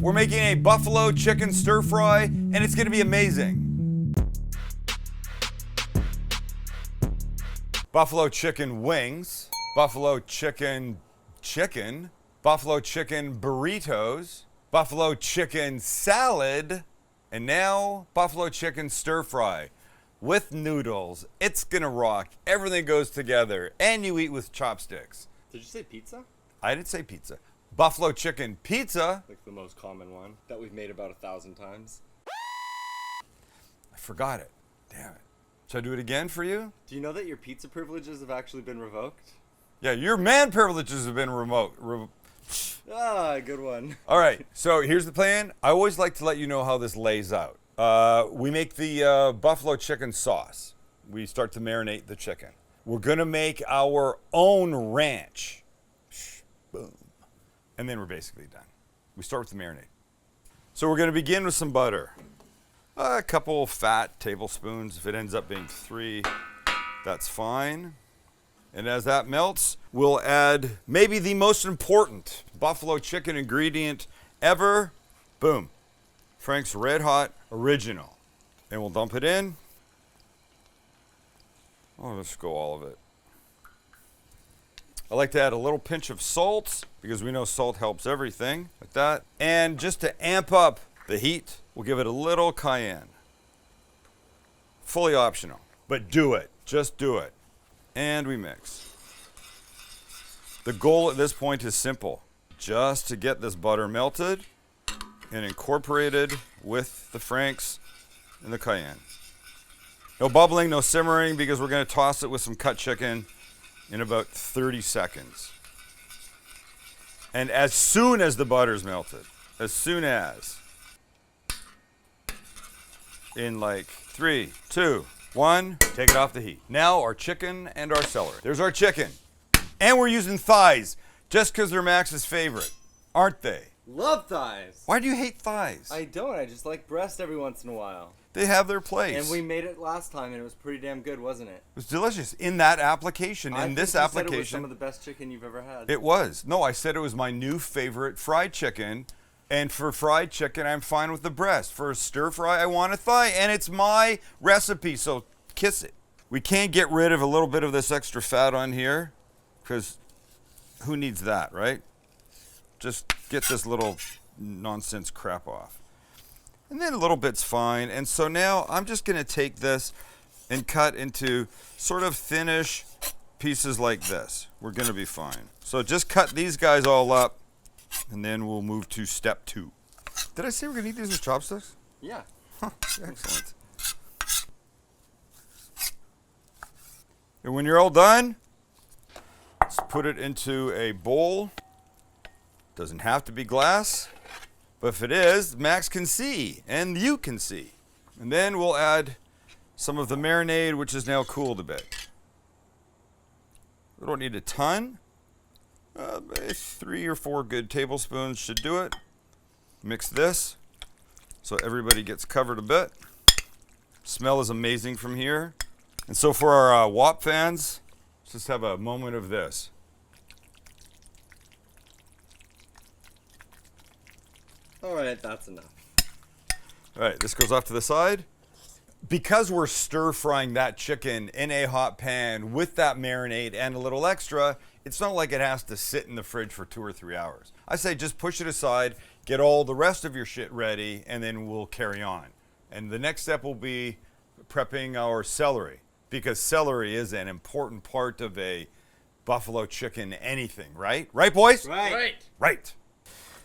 we're making a buffalo chicken stir fry, and it's gonna be amazing. Buffalo chicken wings, buffalo chicken, buffalo chicken burritos, buffalo chicken salad, and now buffalo chicken stir fry with noodles. It's gonna rock. Everything goes together, and you eat with chopsticks. Did you say pizza? I didn't say pizza. Buffalo chicken pizza. Like the most common one that we've made about 1,000 times. I forgot it. Damn it. Should I do it again for you? Do you know that your pizza privileges have actually been revoked? Yeah, your man privileges have been Good one. All right, so here's the plan. I always like to let you know how this lays out. We make the buffalo chicken sauce. We start to marinate the chicken. We're gonna make our own ranch. Boom. And then we're basically done. We start with the marinade. So we're gonna begin with some butter. A couple fat tablespoons. If it ends up being 3, that's fine. And as that melts, we'll add maybe the most important buffalo chicken ingredient ever. Boom. Frank's Red Hot Original. And we'll dump it in. Oh, let's go all of it. I like to add a little pinch of salt because we know salt helps everything, like that. And just to amp up the heat, we'll give it a little cayenne. Fully optional, but do it. Just do it. And we mix. The goal at this point is simple. Just to get this butter melted and incorporated with the Franks and the cayenne. No bubbling, no simmering, because we're going to toss it with some cut chicken in about 30 seconds. And as soon as the butter's melted, in like 3, 2, 1, take it off the heat. Now our chicken and our celery. There's our chicken. And we're using thighs, just because they're Max's favorite, aren't they? Love thighs. Why do you hate thighs? I don't. I just like breast every once in a while. They have their place. And we made it last time, and it was pretty damn good, wasn't it? It was delicious. In that application, I in this think you said application. it was some of the best chicken you've ever had. It was. No, I said it was my new favorite fried chicken. And for fried chicken, I'm fine with the breast. For a stir fry, I want a thigh. And it's my recipe, so kiss it. We can't get rid of a little bit of this extra fat on here, because who needs that, right? Just get this little nonsense crap off. And then a little bit's fine. And so now I'm just going to take this and cut into sort of thinnish pieces like this. We're going to be fine. So just cut these guys all up, and then we'll move to step 2. Did I say we're going to eat these with chopsticks? Yeah. Huh, excellent. And when you're all done, let's put it into a bowl. Doesn't have to be glass, but if it is, Max can see, and you can see. And then we'll add some of the marinade, which is now cooled a bit. We don't need a ton. 3 or 4 good tablespoons should do it. Mix this so everybody gets covered a bit. Smell is amazing from here. And so for our WAP fans, let's just have a moment of this. All right, that's enough. All right, this goes off to the side. Because we're stir frying that chicken in a hot pan with that marinade and a little extra, it's not like it has to sit in the fridge for 2 or 3 hours. I say just push it aside, get all the rest of your shit ready, and then we'll carry on. And the next step will be prepping our celery, because celery is an important part of a buffalo chicken anything, right? Right, boys? Right. Right.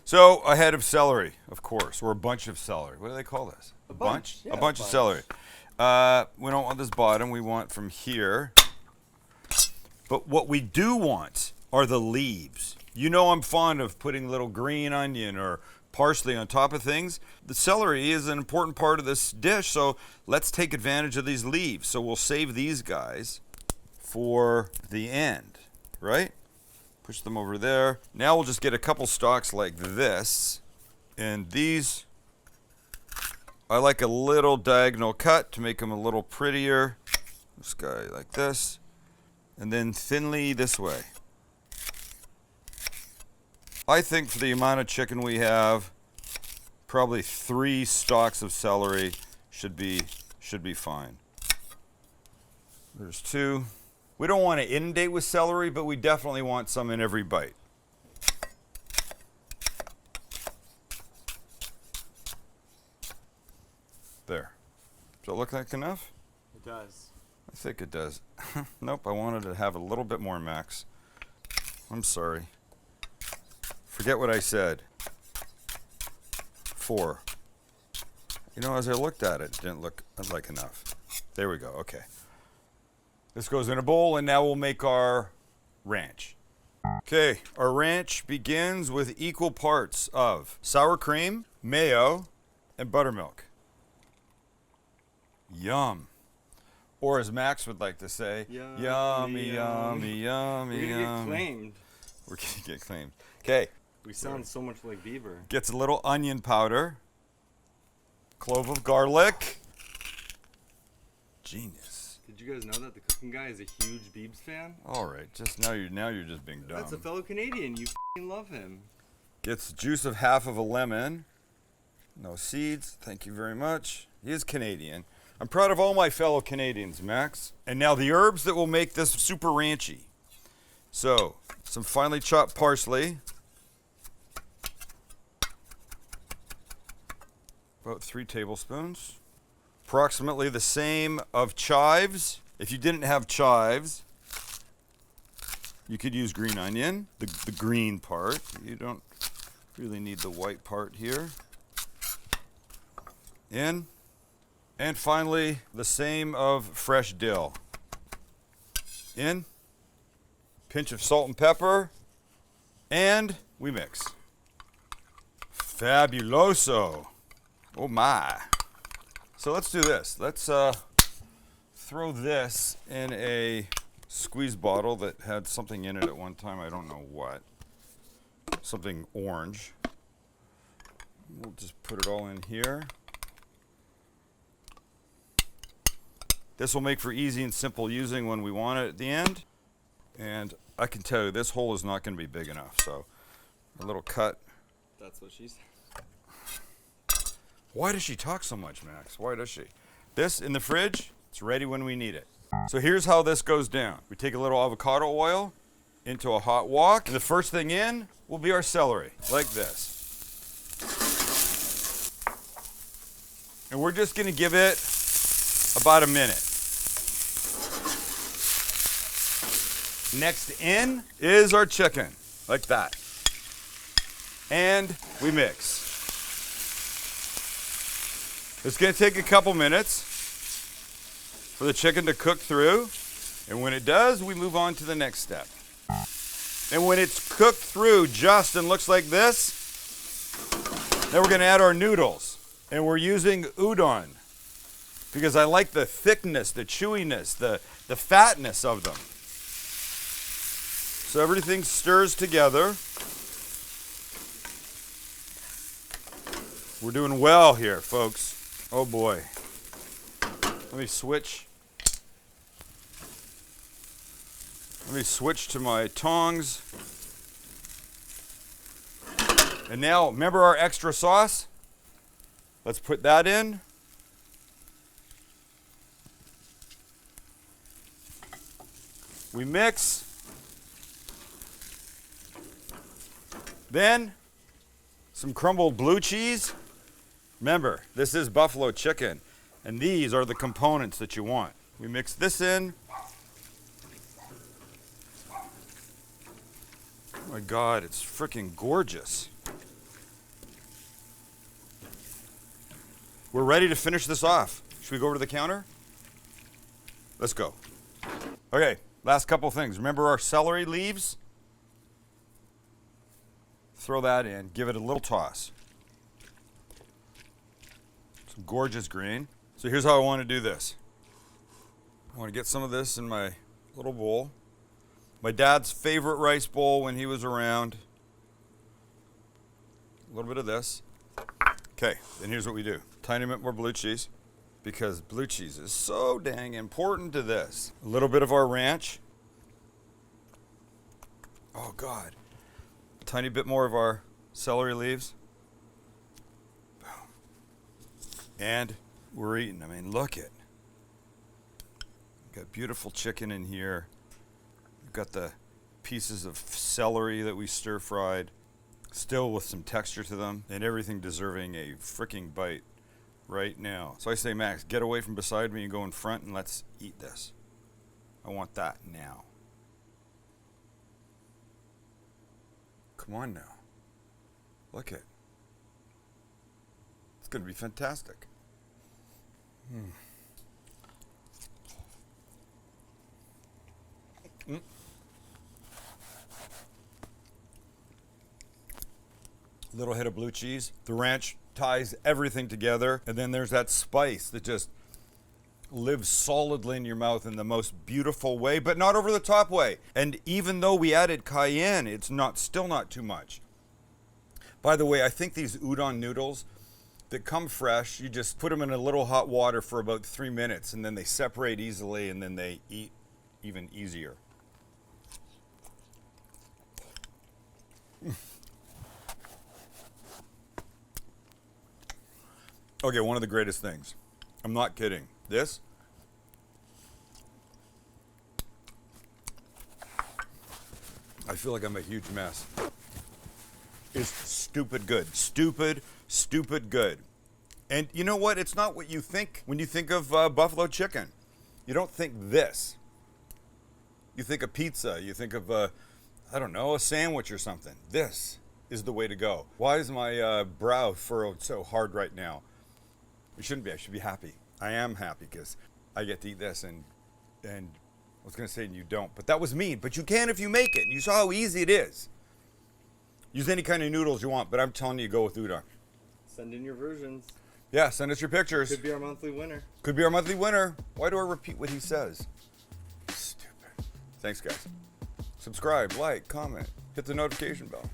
So a head of celery, of course, or a bunch of celery. What do they call this? A bunch. Yeah, a bunch of celery. We don't want this bottom. We want from here. But what we do want are the leaves. You know I'm fond of putting little green onion or parsley on top of things. The celery is an important part of this dish, so let's take advantage of these leaves. So we'll save these guys for the end, right? Push them over there. Now we'll just get a couple stalks like this. And these, I like a little diagonal cut to make them a little prettier. This guy like this. And then thinly this way. I think for the amount of chicken we have, Probably 3 stalks of celery should be fine. There's 2. We don't want to inundate with celery, but we definitely want some in every bite. There. Does it look like enough? It does. I think it does. Nope, I wanted to have a little bit more, Max. I'm sorry. Forget what I said. 4. You know, as I looked at it, it didn't look like enough. There we go, okay. This goes in a bowl, and now we'll make our ranch. Okay, our ranch begins with equal parts of sour cream, mayo, and buttermilk. Yum. Or as Max would like to say, Yummy, yummy, yummy, yummy, We're gonna yummy. get claimed. We're gonna get claimed. Okay. We sound so much like Bieber. Gets a little onion powder, clove of garlic. Genius. Did you guys know that the cooking guy is a huge Biebs fan? All right, just now you're just being dumb. That's a fellow Canadian. You f***ing love him. Gets the juice of half of a lemon. No seeds. Thank you very much. He is Canadian. I'm proud of all my fellow Canadians, Max. And now the herbs that will make this super ranchy. So, some finely chopped parsley. About 3 tablespoons. Approximately the same of chives. If you didn't have chives, you could use green onion, the green part. You don't really need the white part here. In. And finally, the same of fresh dill. In. Pinch of salt and pepper. And we mix. Fabuloso. Oh my. So let's do this. Let's throw this in a squeeze bottle that had something in it at one time. I don't know what. Something orange. We'll just put it all in here. This will make for easy and simple using when we want it at the end. And I can tell you this hole is not going to be big enough. So a little cut. That's what she said. Why does she talk so much, Max? Why does she? This in the fridge, it's ready when we need it. So here's how this goes down. We take a little avocado oil into a hot wok, and the first thing in will be our celery, like this. And we're just gonna give it about a minute. Next in is our chicken, like that. And we mix. It's going to take a couple minutes for the chicken to cook through. And when it does, we move on to the next step. And when it's cooked through just and looks like this, then we're going to add our noodles. And we're using udon because I like the thickness, the chewiness, the fatness of them. So everything stirs together. We're doing well here, folks. Oh boy. Let me switch. Let me switch to my tongs. And now, remember our extra sauce? Let's put that in. We mix. Then, some crumbled blue cheese. Remember, this is buffalo chicken, and these are the components that you want. We mix this in. Oh my God, it's freaking gorgeous. We're ready to finish this off. Should we go over to the counter? Let's go. Okay, last couple things. Remember our celery leaves? Throw that in, give it a little toss. Some gorgeous green. So here's how I want to do this. I want to get some of this in my little bowl. My dad's favorite rice bowl when he was around. A little bit of this. Okay, then here's what we do. Tiny bit more blue cheese because blue cheese is so dang important to this. A little bit of our ranch. Oh God. A tiny bit more of our celery leaves. And we're eating. I mean, look it. Got beautiful chicken in here. We've got the pieces of celery that we stir fried, still with some texture to them, and everything deserving a freaking bite right now. So I say, Max, get away from beside me and go in front and let's eat this. I want that now. Come on now. Look it. It's going to be fantastic. Little hit of blue cheese. The ranch ties everything together. And then there's that spice that just lives solidly in your mouth in the most beautiful way, but not over the top way. And even though we added cayenne, it's still not too much. By the way, I think these udon noodles that come fresh, you just put them in a little hot water for about 3 minutes, and then they separate easily, and then they eat even easier. Okay, one of the greatest things. I'm not kidding. This, I feel like I'm a huge mess. It's stupid good. Stupid good. And you know what? It's not what you think when you think of buffalo chicken. You don't think this. You think of pizza. You think of, I don't know, a sandwich or something. This is the way to go. Why is my brow furrowed so hard right now? It shouldn't be. I should be happy. I am happy because I get to eat this, and I was going to say you don't, but that was mean. But you can if you make it. You saw how easy it is. Use any kind of noodles you want, but I'm telling you, go with udon. Send in your versions. Yeah, send us your pictures. Could be our monthly winner. Could be our monthly winner. Why do I repeat what he says? Stupid. Thanks, guys. Subscribe, like, comment, hit the notification bell.